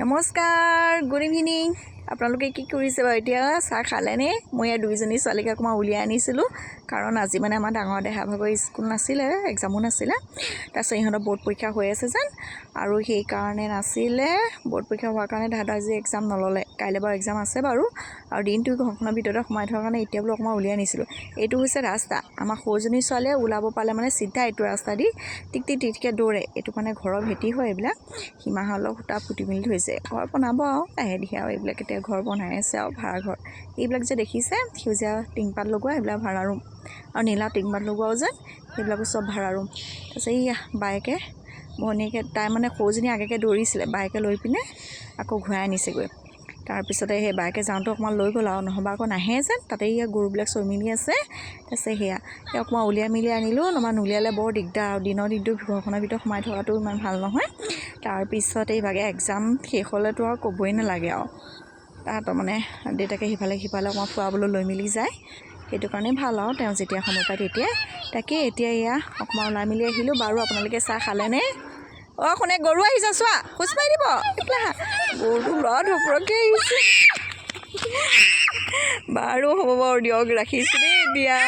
নমস্কাৰ, good evening. আপোনালোকে কি কৰিছে বাৰু? এতিয়া চাহ খালেনে? মই ইয়াৰ দুইজনী ছোৱালীক অকণমান উলিয়াই আনিছিলোঁ, কাৰণ আজি মানে আমাৰ ডাঙৰ দেহা ভাগৰ স্কুল নাছিলে, এক্সামো নাছিলে। তাৰপিছত ইহঁতৰ বৰ্ড পৰীক্ষা হৈ আছে যেন, আৰু সেইকাৰণে নাছিলে। বৰ্ড পৰীক্ষা হোৱাৰ কাৰণে তাহাঁতৰ আজি এক্সাম নল'লে। কাইলৈ বাৰু এক্সাম আছে বাৰু, আৰু দিনটো ঘৰখনৰ ভিতৰতে সোমাই থকাৰ কাৰণে এতিয়া বোলো অকণমান উলিয়াই আনিছিলোঁ। এইটো হৈছে ৰাস্তা। আমাৰ সৰুজনী ছোৱালীয়ে ওলাব পালে মানে চিধা এইটো ৰাস্তা দি টিক টিককৈ দৌৰে। এইটো মানে ঘৰৰ ভেটি হয় এইবিলাক। সীমাহলৰ সূতা পুতি মেলি থৈছে। ঘৰ বনাব আৰু লাহে ধীৰে, আৰু এইবিলাক এতিয়া ঘৰ বনাই আছে আৰু ভাড়া ঘৰ। এইবিলাক যে দেখিছে সেউজীয়া টিংপাত লগোৱা, এইবিলাক ভাড়া ৰুম, আৰু নীলা টিংপাত লগোৱাও যে সেইবিলাকো চব ভাড়া ৰুম। তাৰপিছত এইয়া বাইকে ভনীয়েকে, তাই মানে সৰুজনী আগেকৈ দৌৰিছিলে, বাইকে লৈ পিনে আকৌ ঘূৰাই আনিছেগৈ। তাৰপিছতে সেই বাইকে যাওঁতে অকণমান লৈ গ'ল, আৰু নহ'বা আকৌ নাহে যেন। তাতে ইয়াৰ গৰুবিলাক চৰি মেলি আছে। তাৰপিছত সেয়া সেই অকণমান উলিয়াই মেলি আনিলোঁ, নহ'বা নুলিয়ালে বৰ দিগদাৰ, আৰু দিনৰ দিনটো ঘৰখনৰ ভিতৰত সোমাই থকাটো ইমান ভাল নহয়। তাৰপিছত এইভাগে এক্সাম শেষ হ'লেতো আৰু ক'বই নালাগে আৰু। তাহাঁতৰ মানে দেউতাকে সিফালে অকণমান ফুৰাবলৈ লৈ মেলি যায়, সেইটো কাৰণেই ভাল আৰু তেওঁ যেতিয়া সময় পায় তেতিয়াই। তাকে এতিয়া এয়া অকণমান ওলাই মেলি আহিলোঁ বাৰু। আপোনালোকে চাহ খালেনে? অঁ শুনে, গৰু আহিছে চোৱা, খোজ মাৰি দিব। এইফালে গৰুটো ল'ৰা ধপৰকৈ আহিছে বাৰু। হ'ব বাৰু দিয়ক, ৰাখিছোঁ দেই এতিয়া।